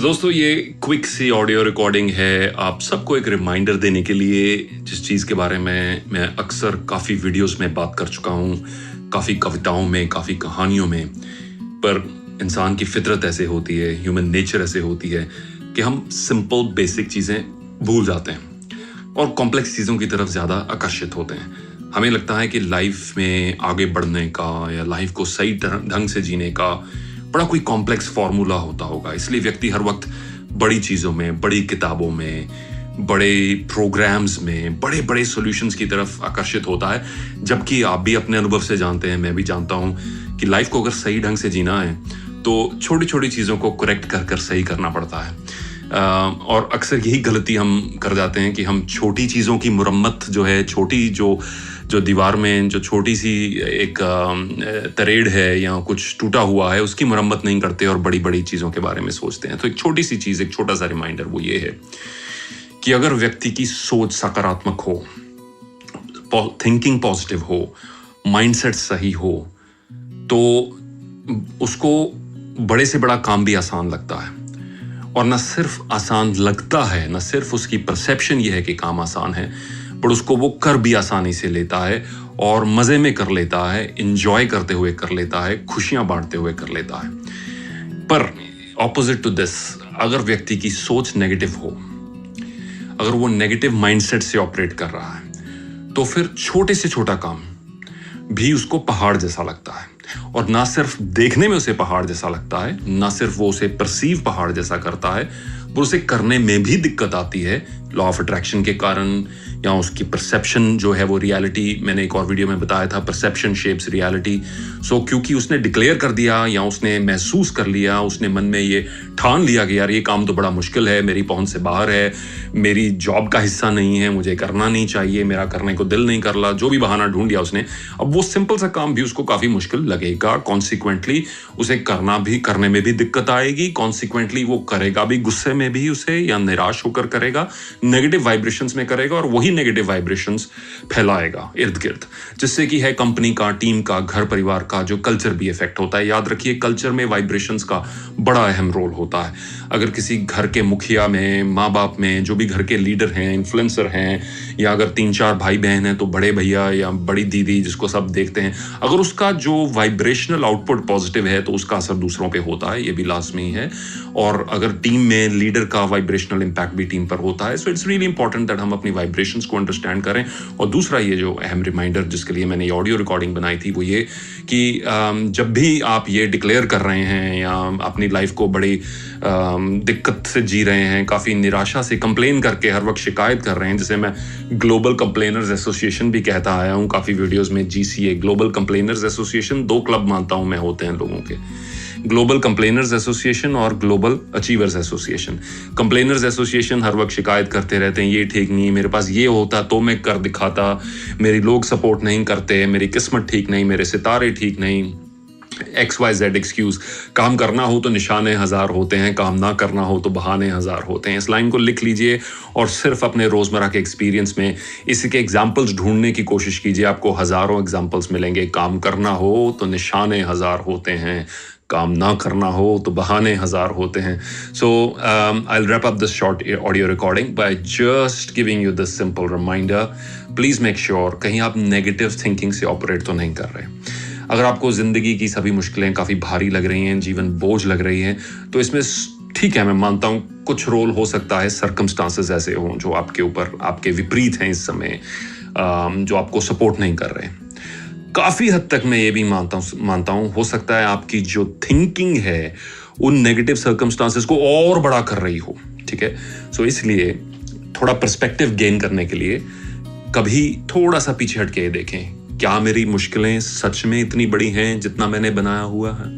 तो दोस्तों ये क्विक सी ऑडियो रिकॉर्डिंग है आप सबको एक रिमाइंडर देने के लिए, जिस चीज़ के बारे में मैं अक्सर काफ़ी वीडियोस में बात कर चुका हूँ, काफ़ी कविताओं में, काफ़ी कहानियों में। पर इंसान की फितरत ऐसे होती है, ह्यूमन नेचर ऐसे होती है कि हम सिंपल बेसिक चीज़ें भूल जाते हैं और कॉम्प्लेक्स चीज़ों की तरफ ज़्यादा आकर्षित होते हैं। हमें लगता है कि लाइफ में आगे बढ़ने का या लाइफ को सही ढंग से जीने का बड़ा कोई कॉम्प्लेक्स फॉर्मूला होता होगा, इसलिए व्यक्ति हर वक्त बड़ी चीज़ों में, बड़ी किताबों में, बड़े प्रोग्राम्स में, बड़े बड़े सॉल्यूशंस की तरफ आकर्षित होता है। जबकि आप भी अपने अनुभव से जानते हैं, मैं भी जानता हूँ कि लाइफ को अगर सही ढंग से जीना है तो छोटी छोटी चीज़ों को करेक्ट कर कर सही करना पड़ता है। और अक्सर यही गलती हम कर जाते हैं कि हम छोटी चीज़ों की मुरम्मत जो है, छोटी जो दीवार में जो छोटी सी एक तरेड़ है या कुछ टूटा हुआ है, उसकी मुरम्मत नहीं करते और बड़ी बड़ी चीज़ों के बारे में सोचते हैं। तो एक छोटी सी चीज़, एक छोटा सा रिमाइंडर वो ये है कि अगर व्यक्ति की सोच सकारात्मक हो, थिंकिंग पॉजिटिव हो, माइंडसेट सही हो, तो उसको बड़े से बड़ा काम भी आसान लगता है। और न सिर्फ आसान लगता है, न सिर्फ उसकी परसेप्शन ये है कि काम आसान है, पर उसको वो कर भी आसानी से लेता है और मज़े में कर लेता है, इंजॉय करते हुए कर लेता है, खुशियां बांटते हुए कर लेता है। पर ऑपोजिट टू दिस, अगर व्यक्ति की सोच नेगेटिव हो, अगर वो नेगेटिव माइंडसेट से ऑपरेट कर रहा है, तो फिर छोटे से छोटा काम भी उसको पहाड़ जैसा लगता है। और ना सिर्फ देखने में उसे पहाड़ जैसा लगता है, ना सिर्फ वो उसे परसीव पहाड़ जैसा करता है, पर उसे करने में भी दिक्कत आती है लॉ ऑफ अट्रैक्शन के कारण, या उसकी परसेप्शन जो है वो रियलिटी, मैंने एक और वीडियो में बताया था, परसेप्शन शेप्स रियलिटी। सो क्योंकि उसने डिक्लेयर कर दिया या उसने महसूस कर लिया, उसने मन में ये ठान लिया कि यार ये काम तो बड़ा मुश्किल है, मेरी पहुंच से बाहर है, मेरी जॉब का हिस्सा नहीं है, मुझे करना नहीं चाहिए, मेरा करने को दिल नहीं कर रहा, जो भी बहाना ढूंढ लिया उसने, अब वो सिंपल सा काम भी उसको काफ़ी मुश्किल लगेगा। कॉन्सिक्वेंटली उसे करने में भी दिक्कत आएगी, कॉन्सिक्वेंटली वो करेगा भी गुस्से में भी उसे, या निराश होकर करेगा, नेगेटिव वाइब्रेशंस में करेगा और वही नेगेटिव वाइब्रेशंस फैलाएगा इर्द गिर्द, जिससे कि है कंपनी का, टीम का, घर परिवार का जो कल्चर भी इफेक्ट होता है। याद रखिए, कल्चर में वाइब्रेशंस का बड़ा अहम रोल होता है। अगर किसी घर के मुखिया में, माँ बाप में, जो भी घर के लीडर हैं, इन्फ्लुएंसर हैं, या अगर 3-4 भाई बहन हैं तो बड़े भैया या बड़ी दीदी जिसको सब देखते हैं, अगर उसका जो वाइब्रेशनल आउटपुट पॉजिटिव है तो उसका असर दूसरों पे होता है, ये भी लाजमी है। और अगर टीम में लीडर का वाइब्रेशनल इम्पैक्ट भी टीम पर होता है। So it's really important that हम अपनी वाइब्रेशंस को अंडरस्टैंड करें। और दूसरा ये जो अहम रिमाइंडर जिसके लिए मैंने ये ऑडियो रिकॉर्डिंग बनाई थी वो ये कि जब भी आप ये डिक्लेयर कर रहे हैं या अपनी लाइफ को बड़ी दिक्कत से जी रहे हैं, काफ़ी निराशा से कंप्लेन करके हर वक्त शिकायत कर रहे हैं, जिसे मैं ग्लोबल कंप्लेनर्स एसोसिएशन भी कहता आया हूँ काफ़ी वीडियोज़ में, GCA, global complainers association. 2 club मानता हूँ मैं होते हैं लोगों के, ग्लोबल कंप्लेनर्स एसोसिएशन और global achievers association. Complainers association हर वक्त शिकायत करते रहते हैं, ये ठीक नहीं, मेरे पास ये होता तो मैं कर दिखाता, मेरी लोग सपोर्ट नहीं करते, मेरी किस्मत ठीक नहीं, मेरे सितारे ठीक नहीं, XYZ एक्सक्यूज। काम करना हो तो निशाने 1000 होते हैं, काम ना करना हो तो बहाने 1000 होते हैं। इस लाइन को लिख लीजिए और सिर्फ अपने रोज़मर्रा के एक्सपीरियंस में इसके एग्जाम्पल्स ढूंढने की कोशिश कीजिए, आपको हज़ारों एग्जाम्पल्स मिलेंगे। काम करना हो तो निशाने 1000 होते हैं, काम ना करना हो तो बहाने 1000 होते हैं। So I will wrap up this short audio recording by just giving you this simple reminder. Please make sure कहीं आप नेगेटिव थिंकिंग से ऑपरेट तो नहीं कर रहे। अगर आपको ज़िंदगी की सभी मुश्किलें काफ़ी भारी लग रही हैं, जीवन बोझ लग रही हैं, तो इसमें ठीक है, मैं मानता हूँ कुछ रोल हो सकता है, सर्कमस्टांसेस ऐसे हों जो आपके ऊपर, आपके विपरीत हैं इस समय, जो आपको सपोर्ट नहीं कर रहे। काफ़ी हद तक मैं ये भी मानता हूँ हो सकता है आपकी जो थिंकिंग है उन नेगेटिव सर्कमस्टांसेस को और बड़ा कर रही हो। ठीक है, सो इसलिए थोड़ा पर्सपेक्टिव गेन करने के लिए कभी थोड़ा सा पीछे हट के देखें, क्या मेरी मुश्किलें सच में इतनी बड़ी हैं जितना मैंने बनाया हुआ है?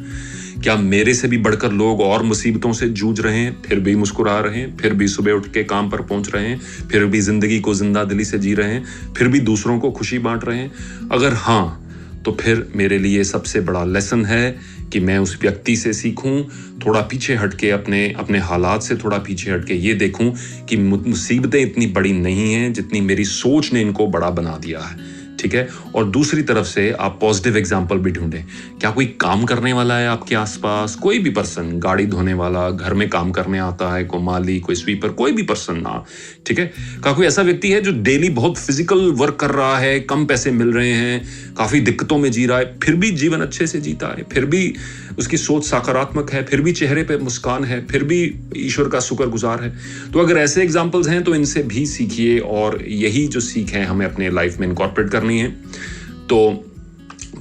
क्या मेरे से भी बढ़कर लोग और मुसीबतों से जूझ रहे हैं, फिर भी मुस्कुरा रहे हैं, फिर भी सुबह उठ के काम पर पहुंच रहे हैं, फिर भी जिंदगी को जिंदा दिली से जी रहे हैं, फिर भी दूसरों को खुशी बांट रहे हैं? अगर हाँ, तो फिर मेरे लिए सबसे बड़ा लेसन है कि मैं उस व्यक्ति से सीखूं, थोड़ा पीछे हटके अपने हालात से थोड़ा पीछे हटके ये देखूं कि मुसीबतें इतनी बड़ी नहीं हैं जितनी मेरी सोच ने इनको बड़ा बना दिया है। ठीक है। और दूसरी तरफ से आप पॉजिटिव एग्जाम्पल भी ढूंढें। क्या कोई काम करने वाला है आपके आसपास, कोई भी पर्सन, गाड़ी धोने वाला, घर में काम करने आता है, कोई माली, कोई स्वीपर, कोई भी पर्सन ना, ठीक है। क्या कोई ऐसा व्यक्ति है जो डेली बहुत फिजिकल वर्क कर रहा है, कम पैसे मिल रहे हैं, काफी दिक्कतों में जी रहा है, फिर भी जीवन अच्छे से जीता है, फिर भी उसकी सोच सकारात्मक है, फिर भी चेहरे पे मुस्कान है, फिर भी ईश्वर का शुक्रगुजार है। तो अगर ऐसे एग्जाम्पल्स हैं तो इनसे भी सीखिए, और यही जो सीख है हमें अपने लाइफ में इनकॉर्पोरेट करनी है। तो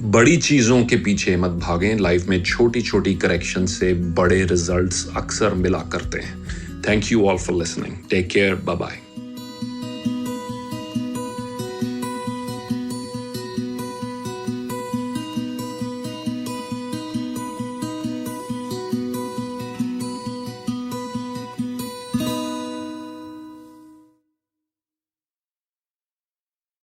बड़ी चीजों के पीछे मत भागें, लाइफ में छोटी छोटी करेक्शन से बड़े रिजल्ट्स अक्सर मिला करते हैं। Thank you all for listening, take care, bye bye.